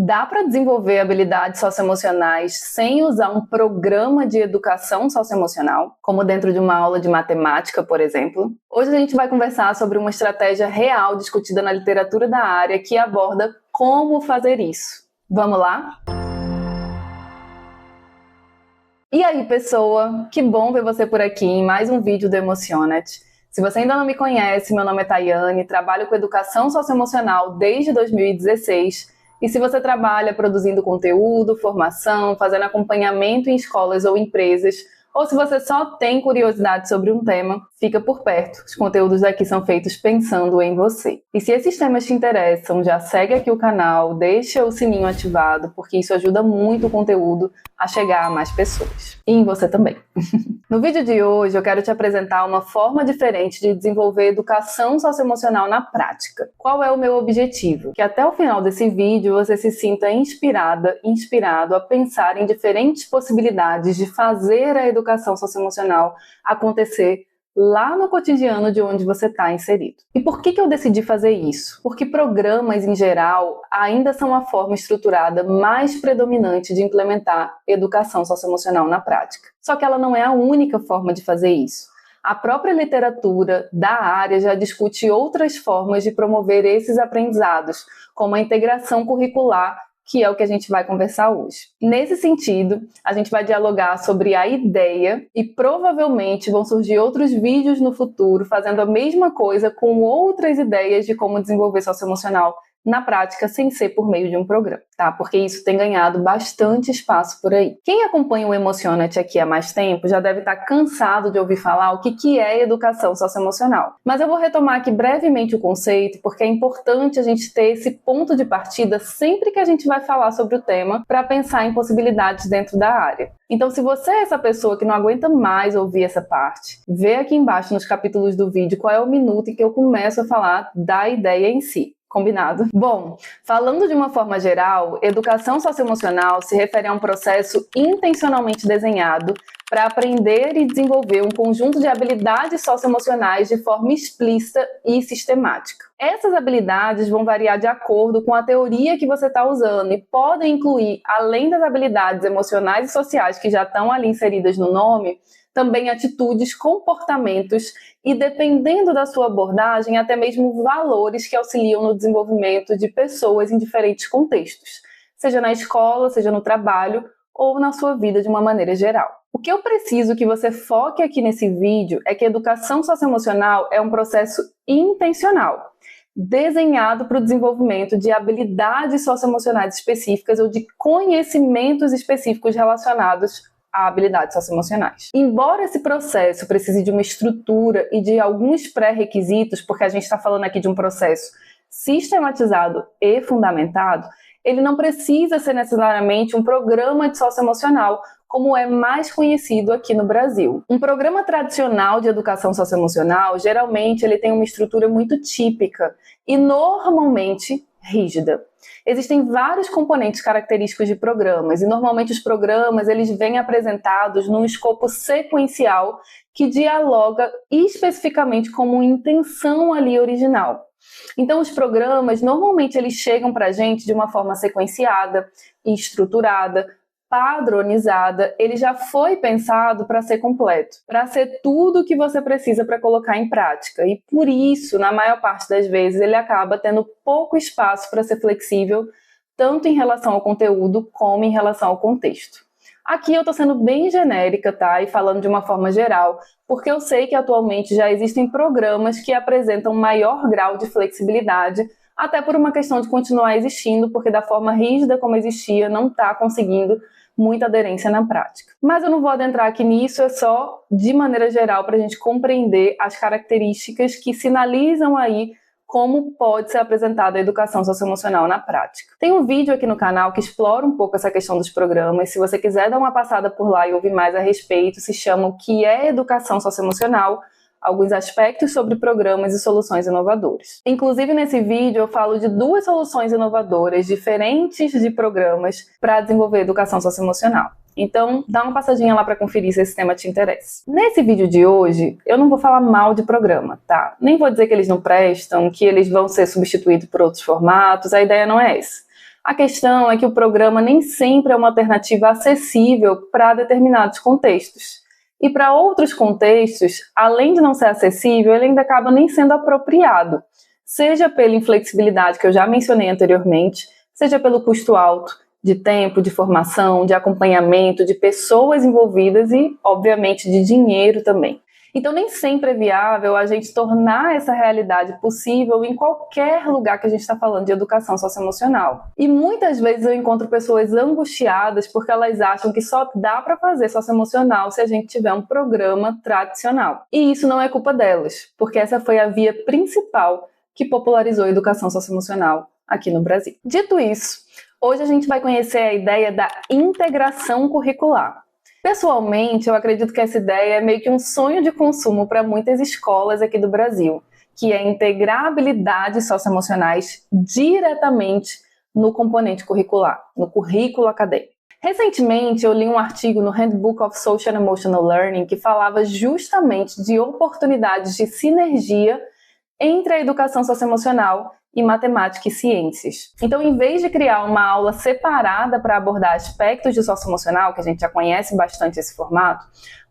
Dá para desenvolver habilidades socioemocionais sem usar um programa de educação socioemocional, como dentro de uma aula de matemática, por exemplo? Hoje a gente vai conversar sobre uma estratégia real discutida na literatura da área que aborda como fazer isso. Vamos lá? E aí, pessoa? Que bom ver você por aqui em mais um vídeo do Emocionate. Se você ainda não me conhece, meu nome é Tayane, trabalho com educação socioemocional desde 2016. E se você trabalha produzindo conteúdo, formação, fazendo acompanhamento em escolas ou empresas, ou se você só tem curiosidade sobre um tema, fica por perto. Os conteúdos daqui são feitos pensando em você. E se esses temas te interessam, já segue aqui o canal, deixa o sininho ativado, porque isso ajuda muito o conteúdo a chegar a mais pessoas. E em você também. No vídeo de hoje, eu quero te apresentar uma forma diferente de desenvolver educação socioemocional na prática. Qual é o meu objetivo? Que até o final desse vídeo você se sinta inspirado a pensar em diferentes possibilidades de fazer a educação socioemocional acontecer lá no cotidiano de onde você está inserido. E por que eu decidi fazer isso? Porque programas, em geral, ainda são a forma estruturada mais predominante de implementar educação socioemocional na prática. Só que ela não é a única forma de fazer isso. A própria literatura da área já discute outras formas de promover esses aprendizados, como a integração curricular, que é o que a gente vai conversar hoje. Nesse sentido, a gente vai dialogar sobre a ideia e provavelmente vão surgir outros vídeos no futuro fazendo a mesma coisa com outras ideias de como desenvolver socioemocional na prática sem ser por meio de um programa, tá? Porque isso tem ganhado bastante espaço por aí. Quem acompanha o Emocionate aqui há mais tempo já deve estar cansado de ouvir falar o que é educação socioemocional. Mas eu vou retomar aqui brevemente o conceito, porque é importante a gente ter esse ponto de partida sempre que a gente vai falar sobre o tema, para pensar em possibilidades dentro da área. Então, se você é essa pessoa que não aguenta mais ouvir essa parte, vê aqui embaixo nos capítulos do vídeo qual é o minuto em que eu começo a falar da ideia em si. Combinado? Bom, falando de uma forma geral, educação socioemocional se refere a um processo intencionalmente desenhado para aprender e desenvolver um conjunto de habilidades socioemocionais de forma explícita e sistemática. Essas habilidades vão variar de acordo com a teoria que você está usando e podem incluir, além das habilidades emocionais e sociais que já estão ali inseridas no nome, também atitudes, comportamentos e, dependendo da sua abordagem, até mesmo valores que auxiliam no desenvolvimento de pessoas em diferentes contextos, seja na escola, seja no trabalho ou na sua vida de uma maneira geral. O que eu preciso que você foque aqui nesse vídeo é que a educação socioemocional é um processo intencional, desenhado para o desenvolvimento de habilidades socioemocionais específicas ou de conhecimentos específicos relacionados a habilidades socioemocionais. Embora esse processo precise de uma estrutura e de alguns pré-requisitos, porque a gente está falando aqui de um processo sistematizado e fundamentado, ele não precisa ser necessariamente um programa de socioemocional, como é mais conhecido aqui no Brasil. Um programa tradicional de educação socioemocional, geralmente, ele tem uma estrutura muito típica e normalmente rígida. Existem vários componentes característicos de programas e normalmente os programas eles vêm apresentados num escopo sequencial que dialoga especificamente com uma intenção ali original. Então os programas normalmente eles chegam para a gente de uma forma sequenciada, estruturada, padronizada, ele já foi pensado para ser completo, para ser tudo o que você precisa para colocar em prática. E por isso, na maior parte das vezes, ele acaba tendo pouco espaço para ser flexível, tanto em relação ao conteúdo como em relação ao contexto. Aqui eu estou sendo bem genérica, tá? E falando de uma forma geral, porque eu sei que atualmente já existem programas que apresentam maior grau de flexibilidade, até por uma questão de continuar existindo, porque da forma rígida como existia, não está conseguindo muita aderência na prática. Mas eu não vou adentrar aqui nisso, é só de maneira geral para a gente compreender as características que sinalizam aí como pode ser apresentada a educação socioemocional na prática. Tem um vídeo aqui no canal que explora um pouco essa questão dos programas. Se você quiser dar uma passada por lá e ouvir mais a respeito, se chama O que é Educação Socioemocional? Alguns aspectos sobre programas e soluções inovadoras. Inclusive, nesse vídeo, eu falo de duas soluções inovadoras diferentes de programas para desenvolver educação socioemocional. Então, dá uma passadinha lá para conferir se esse tema te interessa. Nesse vídeo de hoje, eu não vou falar mal de programa, tá? Nem vou dizer que eles não prestam, que eles vão ser substituídos por outros formatos, a ideia não é essa. A questão é que o programa nem sempre é uma alternativa acessível para determinados contextos. E para outros contextos, além de não ser acessível, ele ainda acaba nem sendo apropriado, seja pela inflexibilidade que eu já mencionei anteriormente, seja pelo custo alto de tempo, de formação, de acompanhamento, de pessoas envolvidas e, obviamente, de dinheiro também. Então, nem sempre é viável a gente tornar essa realidade possível em qualquer lugar que a gente está falando de educação socioemocional. E muitas vezes eu encontro pessoas angustiadas porque elas acham que só dá para fazer socioemocional se a gente tiver um programa tradicional. E isso não é culpa delas, porque essa foi a via principal que popularizou a educação socioemocional aqui no Brasil. Dito isso, hoje a gente vai conhecer a ideia da integração curricular. Pessoalmente, eu acredito que essa ideia é meio que um sonho de consumo para muitas escolas aqui do Brasil, que é integrar habilidades socioemocionais diretamente no componente curricular, no currículo acadêmico. Recentemente, eu li um artigo no Handbook of Social and Emotional Learning que falava justamente de oportunidades de sinergia entre a educação socioemocional e matemática e ciências. Então, em vez de criar uma aula separada para abordar aspectos de socioemocional, que a gente já conhece bastante esse formato,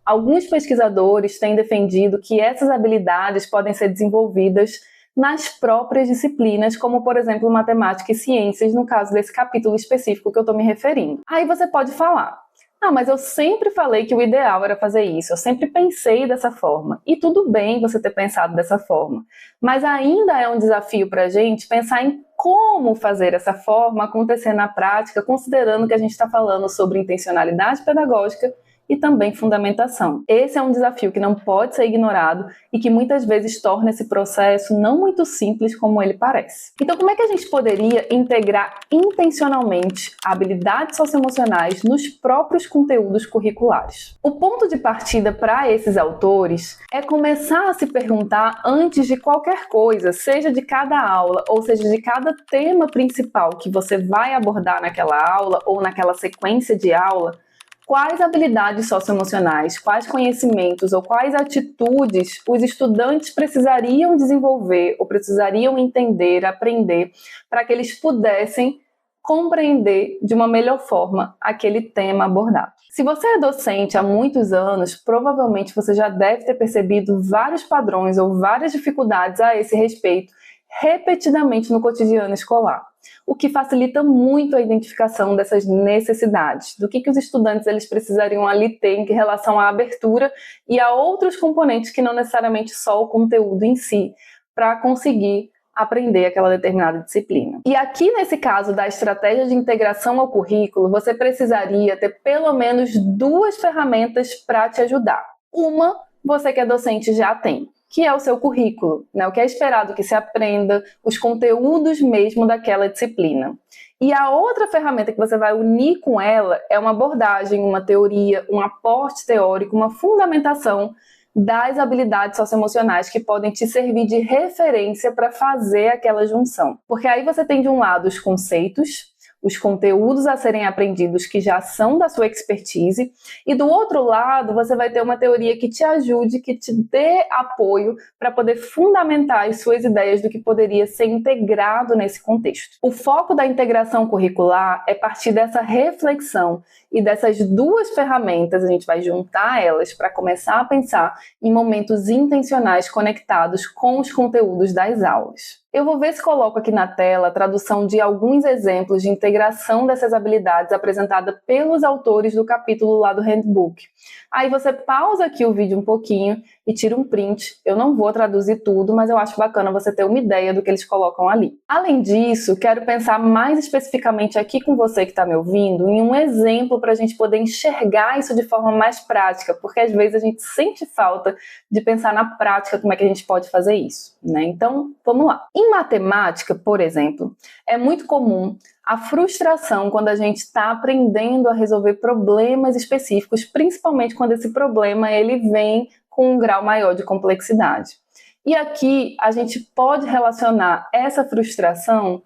alguns pesquisadores têm defendido que essas habilidades podem ser desenvolvidas nas próprias disciplinas, como, por exemplo, matemática e ciências, no caso desse capítulo específico que eu estou me referindo. Aí você pode falar: mas eu sempre falei que o ideal era fazer isso, eu sempre pensei dessa forma. E tudo bem você ter pensado dessa forma, mas ainda é um desafio para a gente pensar em como fazer essa forma acontecer na prática, considerando que a gente está falando sobre intencionalidade pedagógica e também fundamentação. Esse é um desafio que não pode ser ignorado e que muitas vezes torna esse processo não muito simples como ele parece. Então, como é que a gente poderia integrar intencionalmente habilidades socioemocionais nos próprios conteúdos curriculares? O ponto de partida para esses autores é começar a se perguntar antes de qualquer coisa, seja de cada aula ou seja de cada tema principal que você vai abordar naquela aula ou naquela sequência de aula, quais habilidades socioemocionais, quais conhecimentos ou quais atitudes os estudantes precisariam desenvolver ou precisariam entender, aprender, para que eles pudessem compreender de uma melhor forma aquele tema abordado. Se você é docente há muitos anos, provavelmente você já deve ter percebido vários padrões ou várias dificuldades a esse respeito repetidamente no cotidiano escolar, o que facilita muito a identificação dessas necessidades, do que os estudantes eles precisariam ali ter em relação à abertura e a outros componentes que não necessariamente só o conteúdo em si, para conseguir aprender aquela determinada disciplina. E aqui nesse caso da estratégia de integração ao currículo, você precisaria ter pelo menos duas ferramentas para te ajudar. Uma, você que é docente já tem, que é o seu currículo, né? O que é esperado que se aprenda, os conteúdos mesmo daquela disciplina. E a outra ferramenta que você vai unir com ela é uma abordagem, uma teoria, um aporte teórico, uma fundamentação das habilidades socioemocionais que podem te servir de referência para fazer aquela junção. Porque aí você tem de um lado os conceitos, os conteúdos a serem aprendidos que já são da sua expertise, e do outro lado você vai ter uma teoria que te ajude, que te dê apoio para poder fundamentar as suas ideias do que poderia ser integrado nesse contexto. O foco da integração curricular é partir dessa reflexão e dessas duas ferramentas, a gente vai juntar elas para começar a pensar em momentos intencionais conectados com os conteúdos das aulas. Eu vou ver se coloco aqui na tela a tradução de alguns exemplos de integração dessas habilidades apresentada pelos autores do capítulo lá do Handbook. Aí você pausa aqui o vídeo um pouquinho e tira um print. Eu não vou traduzir tudo, mas eu acho bacana você ter uma ideia do que eles colocam ali. Além disso, quero pensar mais especificamente aqui com você que está me ouvindo em um exemplo para a gente poder enxergar isso de forma mais prática, porque às vezes a gente sente falta de pensar na prática como é que a gente pode fazer isso, né? Então, vamos lá. Em matemática, por exemplo, é muito comum a frustração quando a gente está aprendendo a resolver problemas específicos, principalmente quando esse problema ele vem com um grau maior de complexidade. E aqui a gente pode relacionar essa frustração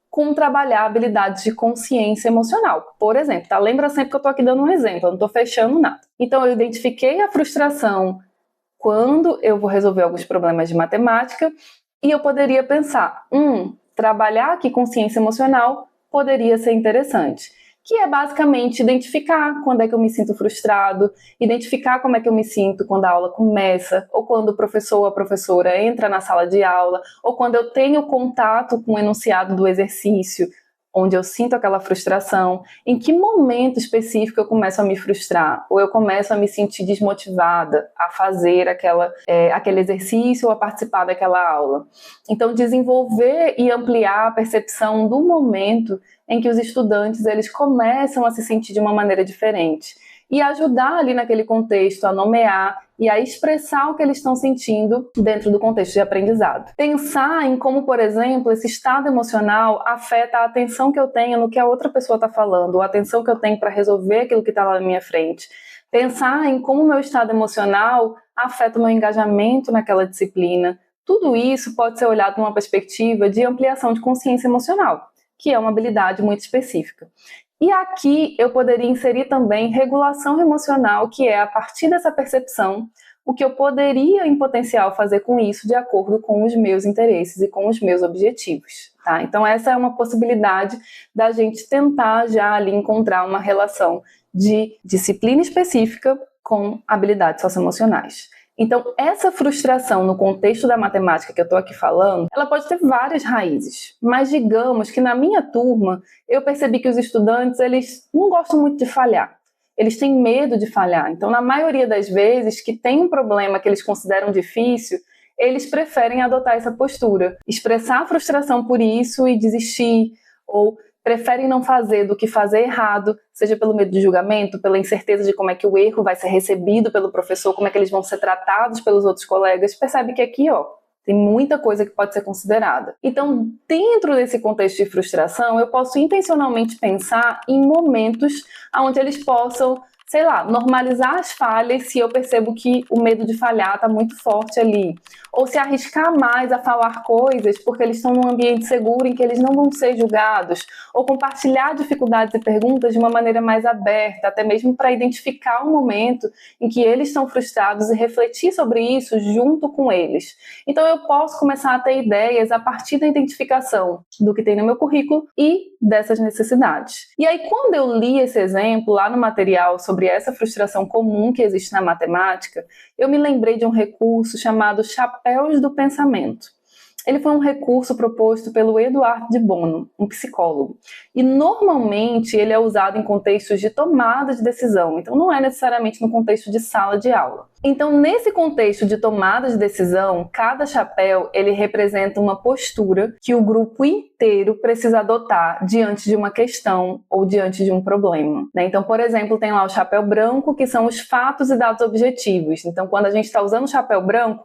com trabalhar habilidades de consciência emocional. Por exemplo, tá? Lembra sempre que eu estou aqui dando um exemplo, eu não estou fechando nada. Então eu identifiquei a frustração quando eu vou resolver alguns problemas de matemática e eu poderia pensar, trabalhar aqui consciência emocional poderia ser interessante, que é basicamente identificar quando é que eu me sinto frustrado, identificar como é que eu me sinto quando a aula começa, ou quando o professor ou a professora entra na sala de aula, ou quando eu tenho contato com o enunciado do exercício, onde eu sinto aquela frustração, em que momento específico eu começo a me frustrar, ou eu começo a me sentir desmotivada a fazer aquele exercício ou a participar daquela aula. Então, desenvolver e ampliar a percepção do momento em que os estudantes eles começam a se sentir de uma maneira diferente e ajudar ali naquele contexto a nomear e a expressar o que eles estão sentindo dentro do contexto de aprendizado. Pensar em como, por exemplo, esse estado emocional afeta a atenção que eu tenho no que a outra pessoa está falando, ou a atenção que eu tenho para resolver aquilo que está lá na minha frente. Pensar em como o meu estado emocional afeta o meu engajamento naquela disciplina. Tudo isso pode ser olhado numa perspectiva de ampliação de consciência emocional, que é uma habilidade muito específica. E aqui eu poderia inserir também regulação emocional, que é, a partir dessa percepção, o que eu poderia, em potencial, fazer com isso de acordo com os meus interesses e com os meus objetivos. Tá? Então essa é uma possibilidade da gente tentar já ali encontrar uma relação de disciplina específica com habilidades socioemocionais. Então, essa frustração no contexto da matemática que eu estou aqui falando, ela pode ter várias raízes, mas digamos que na minha turma, eu percebi que os estudantes, eles não gostam muito de falhar, eles têm medo de falhar. Então, na maioria das vezes que tem um problema que eles consideram difícil, eles preferem adotar essa postura, expressar a frustração por isso e desistir, ou preferem não fazer do que fazer errado, seja pelo medo de julgamento, pela incerteza de como é que o erro vai ser recebido pelo professor, como é que eles vão ser tratados pelos outros colegas. Percebe que aqui, tem muita coisa que pode ser considerada. Então, dentro desse contexto de frustração, eu posso intencionalmente pensar em momentos onde eles possam, sei lá, normalizar as falhas se eu percebo que o medo de falhar está muito forte ali. Ou se arriscar mais a falar coisas porque eles estão num ambiente seguro em que eles não vão ser julgados. Ou compartilhar dificuldades e perguntas de uma maneira mais aberta, até mesmo para identificar um momento em que eles estão frustrados e refletir sobre isso junto com eles. Então eu posso começar a ter ideias a partir da identificação do que tem no meu currículo e dessas necessidades. E aí, quando eu li esse exemplo lá no material sobre essa frustração comum que existe na matemática, eu me lembrei de um recurso chamado Chapéus do Pensamento. Ele foi um recurso proposto pelo Eduardo de Bono, um psicólogo. E normalmente ele é usado em contextos de tomada de decisão, então não é necessariamente no contexto de sala de aula. Então, nesse contexto de tomada de decisão, cada chapéu ele representa uma postura que o grupo inteiro precisa adotar diante de uma questão ou diante de um problema. Então, por exemplo, tem lá o chapéu branco, que são os fatos e dados objetivos. Então, quando a gente está usando o chapéu branco,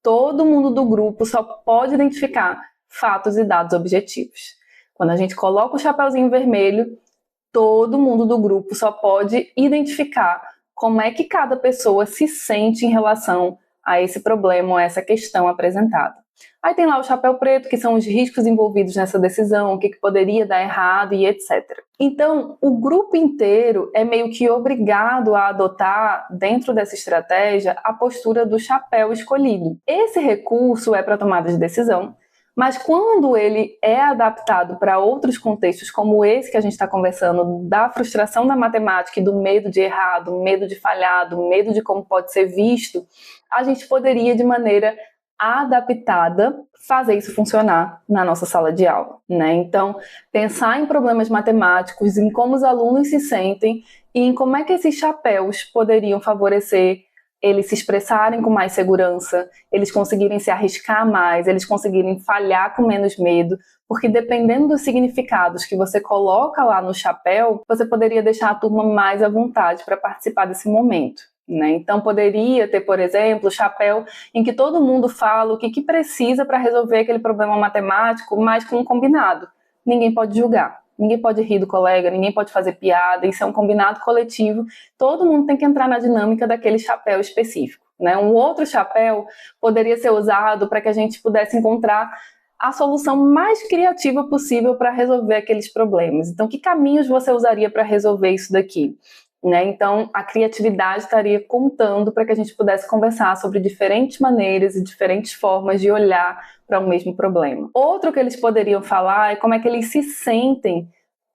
todo mundo do grupo só pode identificar fatos e dados objetivos. Quando a gente coloca o chapéuzinho vermelho, todo mundo do grupo só pode identificar como é que cada pessoa se sente em relação a esse problema ou a essa questão apresentada. Aí tem lá o chapéu preto, que são os riscos envolvidos nessa decisão, o que poderia dar errado e etc. Então, o grupo inteiro é meio que obrigado a adotar, dentro dessa estratégia, a postura do chapéu escolhido. Esse recurso é para tomada de decisão, mas quando ele é adaptado para outros contextos, como esse que a gente está conversando, da frustração da matemática e do medo de errar, do medo de falhar, do medo de como pode ser visto, a gente poderia, de maneira adaptada, fazer isso funcionar na nossa sala de aula, né? Então, pensar em problemas matemáticos, em como os alunos se sentem e em como é que esses chapéus poderiam favorecer eles se expressarem com mais segurança, eles conseguirem se arriscar mais, eles conseguirem falhar com menos medo, porque dependendo dos significados que você coloca lá no chapéu, você poderia deixar a turma mais à vontade para participar desse momento. Então poderia ter, por exemplo, o chapéu em que todo mundo fala o que precisa para resolver aquele problema matemático, mas com um combinado. Ninguém pode julgar, ninguém pode rir do colega, ninguém pode fazer piada, isso é um combinado coletivo, todo mundo tem que entrar na dinâmica daquele chapéu específico. Um outro chapéu poderia ser usado para que a gente pudesse encontrar a solução mais criativa possível para resolver aqueles problemas. Então, que caminhos você usaria para resolver isso daqui? Então, a criatividade estaria contando para que a gente pudesse conversar sobre diferentes maneiras e diferentes formas de olhar para o mesmo problema. Outro que eles poderiam falar é como é que eles se sentem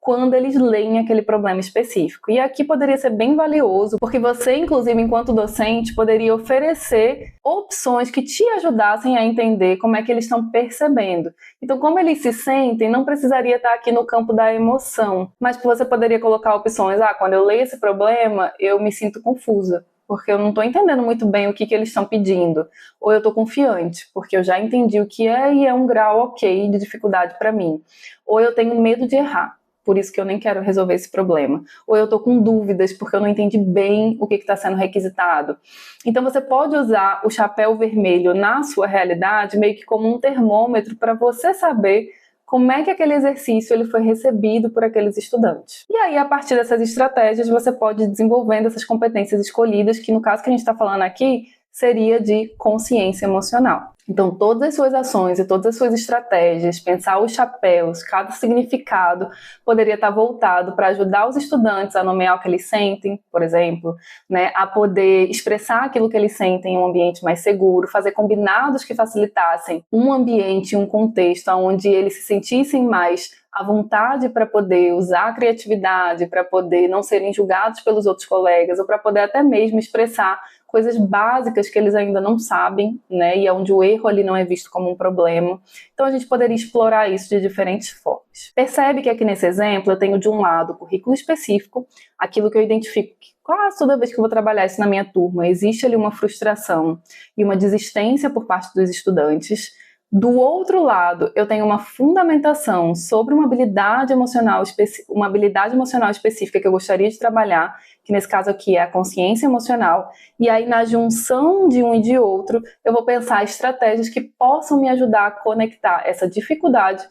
quando eles leem aquele problema específico. E aqui poderia ser bem valioso, porque você, inclusive, enquanto docente, poderia oferecer opções que te ajudassem a entender como é que eles estão percebendo. Então, como eles se sentem, não precisaria estar aqui no campo da emoção, mas você poderia colocar opções, quando eu leio esse problema, eu me sinto confusa, porque eu não estou entendendo muito bem o que eles estão pedindo. Ou eu estou confiante, porque eu já entendi o que é e é um grau ok de dificuldade para mim. Ou eu tenho medo de errar, por isso que eu nem quero resolver esse problema. Ou eu estou com dúvidas, porque eu não entendi bem o que está sendo requisitado. Então você pode usar o chapéu vermelho na sua realidade meio que como um termômetro para você saber como é que aquele exercício ele foi recebido por aqueles estudantes. E aí, a partir dessas estratégias, você pode ir desenvolvendo essas competências escolhidas, que no caso que a gente está falando aqui, seria de consciência emocional. Então, todas as suas ações e todas as suas estratégias, pensar os chapéus, cada significado poderia estar voltado para ajudar os estudantes a nomear o que eles sentem, por exemplo, né, a poder expressar aquilo que eles sentem em um ambiente mais seguro, fazer combinados que facilitassem um ambiente, um contexto onde eles se sentissem mais à vontade para poder usar a criatividade, para poder não serem julgados pelos outros colegas, ou para poder até mesmo expressar coisas básicas que eles ainda não sabem, né, e onde o erro ali não é visto como um problema. Então a gente poderia explorar isso de diferentes formas. Percebe que aqui nesse exemplo eu tenho de um lado o currículo específico, aquilo que eu identifico que quase toda vez que eu vou trabalhar isso na minha turma, existe ali uma frustração e uma desistência por parte dos estudantes. Do outro lado, eu tenho uma fundamentação sobre uma habilidade emocional específica que eu gostaria de trabalhar, que nesse caso aqui é a consciência emocional, e aí na junção de um e de outro, eu vou pensar estratégias que possam me ajudar a conectar essa dificuldade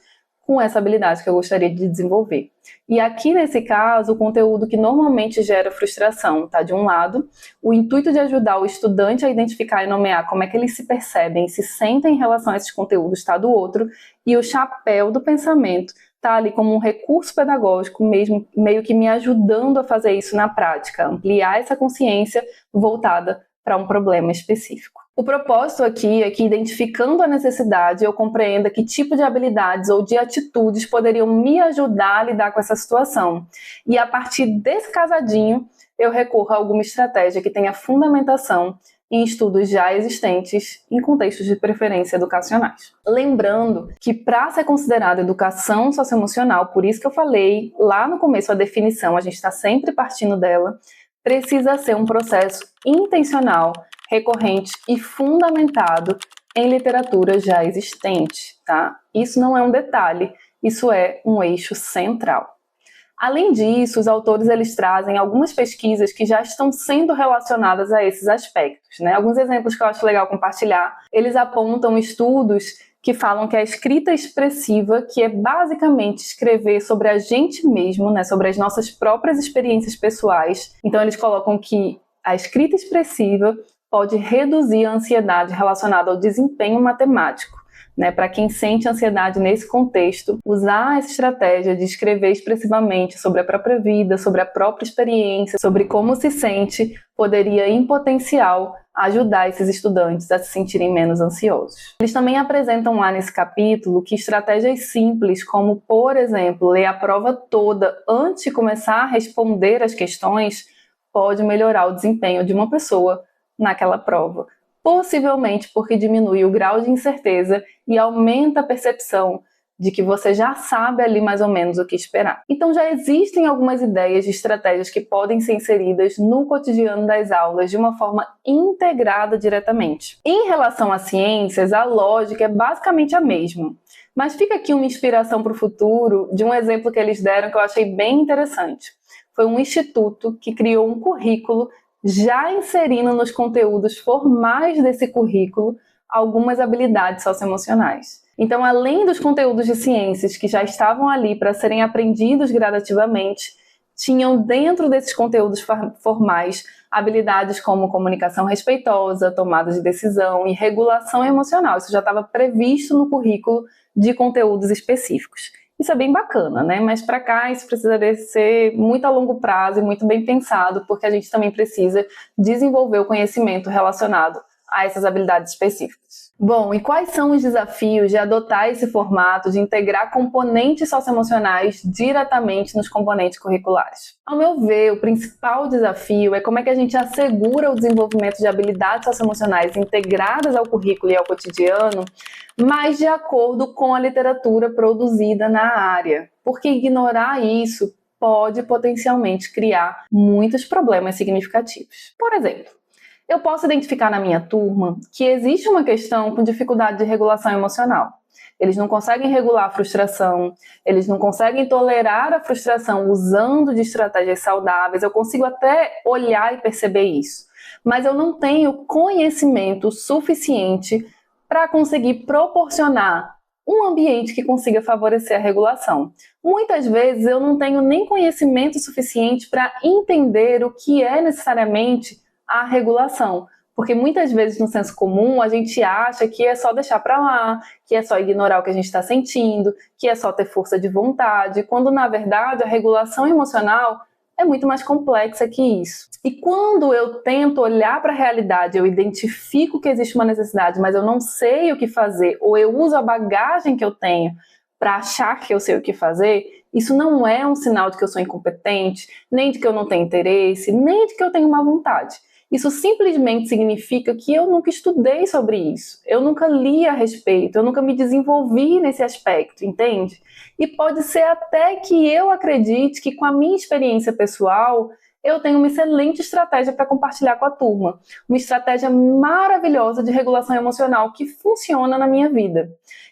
com essa habilidade que eu gostaria de desenvolver. E aqui nesse caso, o conteúdo que normalmente gera frustração está de um lado, o intuito de ajudar o estudante a identificar e nomear como é que eles se percebem e se sentem em relação a esses conteúdos está do outro, e o chapéu do pensamento está ali como um recurso pedagógico mesmo, meio que me ajudando a fazer isso na prática, ampliar essa consciência voltada para um problema específico. O propósito aqui é que, identificando a necessidade, eu compreenda que tipo de habilidades ou de atitudes poderiam me ajudar a lidar com essa situação. E a partir desse casadinho, eu recorro a alguma estratégia que tenha fundamentação em estudos já existentes em contextos de preferência educacionais. Lembrando que, para ser considerada educação socioemocional, por isso que eu falei lá no começo a definição, a gente está sempre partindo dela, precisa ser um processo intencional, recorrente e fundamentado em literatura já existente, tá? Isso não é um detalhe, isso é um eixo central. Além disso, os autores eles trazem algumas pesquisas que já estão sendo relacionadas a esses aspectos, né? Alguns exemplos que eu acho legal compartilhar, eles apontam estudos que falam que a escrita expressiva, que é basicamente escrever sobre a gente mesmo, né, sobre as nossas próprias experiências pessoais. Então eles colocam que a escrita expressiva pode reduzir a ansiedade relacionada ao desempenho matemático. Né, para quem sente ansiedade nesse contexto, usar essa estratégia de escrever expressivamente sobre a própria vida, sobre a própria experiência, sobre como se sente, poderia, em potencial, ajudar esses estudantes a se sentirem menos ansiosos. Eles também apresentam lá nesse capítulo que estratégias simples, como, por exemplo, ler a prova toda antes de começar a responder as questões, pode melhorar o desempenho de uma pessoa naquela prova. Possivelmente porque diminui o grau de incerteza e aumenta a percepção de que você já sabe ali mais ou menos o que esperar. Então já existem algumas ideias de estratégias que podem ser inseridas no cotidiano das aulas de uma forma integrada diretamente. Em relação às ciências, a lógica é basicamente a mesma. Mas fica aqui uma inspiração para o futuro de um exemplo que eles deram que eu achei bem interessante. Foi um instituto que criou um currículo já inserindo nos conteúdos formais desse currículo algumas habilidades socioemocionais. Então, além dos conteúdos de ciências que já estavam ali para serem aprendidos gradativamente, tinham dentro desses conteúdos formais habilidades como comunicação respeitosa, tomada de decisão e regulação emocional. Isso já estava previsto no currículo de conteúdos específicos. Isso é bem bacana, né? Mas para cá isso precisaria ser muito a longo prazo e muito bem pensado, porque a gente também precisa desenvolver o conhecimento relacionado a essas habilidades específicas. Bom, e quais são os desafios de adotar esse formato de integrar componentes socioemocionais diretamente nos componentes curriculares? Ao meu ver, o principal desafio é como é que a gente assegura o desenvolvimento de habilidades socioemocionais integradas ao currículo e ao cotidiano, mas de acordo com a literatura produzida na área. Porque ignorar isso pode potencialmente criar muitos problemas significativos. Por exemplo, eu posso identificar na minha turma que existe uma questão com dificuldade de regulação emocional. Eles não conseguem regular a frustração, eles não conseguem tolerar a frustração usando de estratégias saudáveis. Eu consigo até olhar e perceber isso, mas eu não tenho conhecimento suficiente para conseguir proporcionar um ambiente que consiga favorecer a regulação. Muitas vezes eu não tenho nem conhecimento suficiente para entender o que é necessariamente a regulação, porque muitas vezes no senso comum a gente acha que é só deixar para lá, que é só ignorar o que a gente está sentindo, que é só ter força de vontade, quando na verdade a regulação emocional é muito mais complexa que isso. E quando eu tento olhar para a realidade, eu identifico que existe uma necessidade, mas eu não sei o que fazer, ou eu uso a bagagem que eu tenho para achar que eu sei o que fazer, isso não é um sinal de que eu sou incompetente, nem de que eu não tenho interesse, nem de que eu tenho má vontade. Isso simplesmente significa que eu nunca estudei sobre isso, eu nunca li a respeito, eu nunca me desenvolvi nesse aspecto, entende? E pode ser até que eu acredite que com a minha experiência pessoal, eu tenho uma excelente estratégia para compartilhar com a turma, uma estratégia maravilhosa de regulação emocional que funciona na minha vida.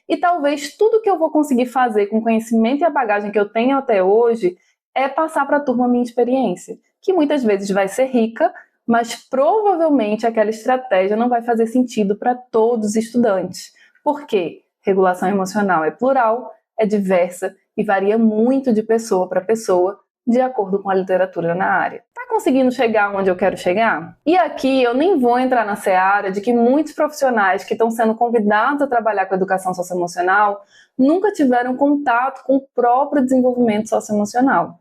E talvez tudo que eu vou conseguir fazer com o conhecimento e a bagagem que eu tenho até hoje é passar para a turma a minha experiência, que muitas vezes vai ser rica, mas provavelmente aquela estratégia não vai fazer sentido para todos os estudantes. Por quê? Regulação emocional é plural, é diversa e varia muito de pessoa para pessoa, de acordo com a literatura na área. Tá conseguindo chegar onde eu quero chegar? E aqui eu nem vou entrar na seara de que muitos profissionais que estão sendo convidados a trabalhar com educação socioemocional nunca tiveram contato com o próprio desenvolvimento socioemocional.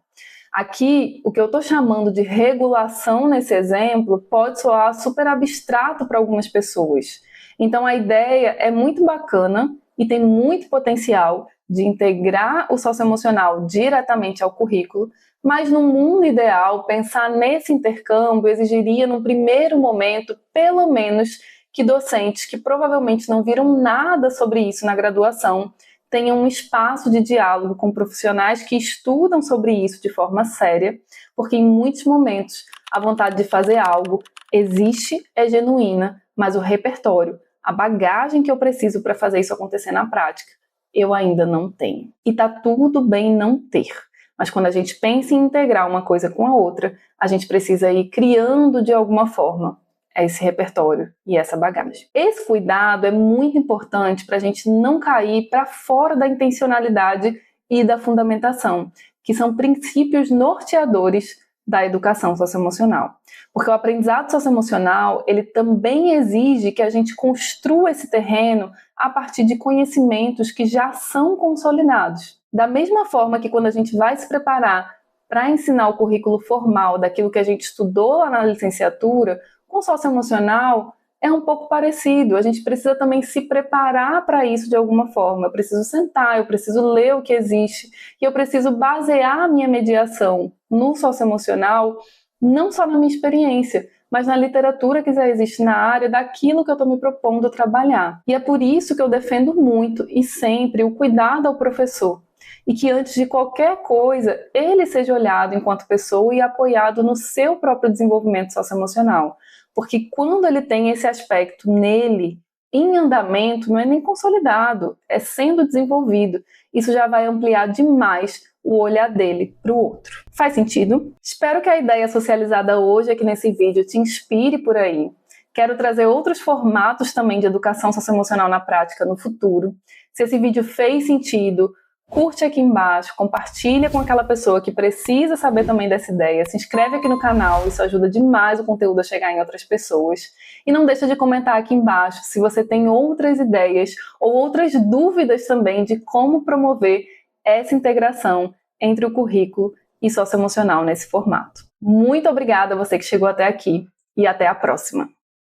Aqui, o que eu estou chamando de regulação nesse exemplo pode soar super abstrato para algumas pessoas. Então, a ideia é muito bacana e tem muito potencial de integrar o socioemocional diretamente ao currículo, mas no mundo ideal, pensar nesse intercâmbio exigiria, num primeiro momento, pelo menos que docentes que provavelmente não viram nada sobre isso na graduação tenham um espaço de diálogo com profissionais que estudam sobre isso de forma séria, porque em muitos momentos a vontade de fazer algo existe, é genuína, mas o repertório, a bagagem que eu preciso para fazer isso acontecer na prática, eu ainda não tenho. E tá tudo bem não ter. Mas quando a gente pensa em integrar uma coisa com a outra, a gente precisa ir criando de alguma forma esse repertório e essa bagagem. Esse cuidado é muito importante para a gente não cair para fora da intencionalidade e da fundamentação, que são princípios norteadores da educação socioemocional. Porque o aprendizado socioemocional, ele também exige que a gente construa esse terreno a partir de conhecimentos que já são consolidados. Da mesma forma que quando a gente vai se preparar para ensinar o currículo formal daquilo que a gente estudou lá na licenciatura, com o socioemocional é um pouco parecido. A gente precisa também se preparar para isso de alguma forma. Eu preciso sentar, eu preciso ler o que existe e eu preciso basear a minha mediação no socioemocional, não só na minha experiência, mas na literatura que já existe na área daquilo que eu estou me propondo trabalhar. E é por isso que eu defendo muito e sempre o cuidado ao professor. E que antes de qualquer coisa, ele seja olhado enquanto pessoa e apoiado no seu próprio desenvolvimento socioemocional. Porque quando ele tem esse aspecto nele, em andamento, não é nem consolidado, é sendo desenvolvido. Isso já vai ampliar demais o olhar dele para o outro. Faz sentido? Espero que a ideia socializada hoje aqui nesse vídeo te inspire por aí. Quero trazer outros formatos também de educação socioemocional na prática no futuro. Se esse vídeo fez sentido, curte aqui embaixo, compartilha com aquela pessoa que precisa saber também dessa ideia, se inscreve aqui no canal, isso ajuda demais o conteúdo a chegar em outras pessoas. E não deixa de comentar aqui embaixo se você tem outras ideias ou outras dúvidas também de como promover essa integração entre o currículo e socioemocional nesse formato. Muito obrigada a você que chegou até aqui e até a próxima!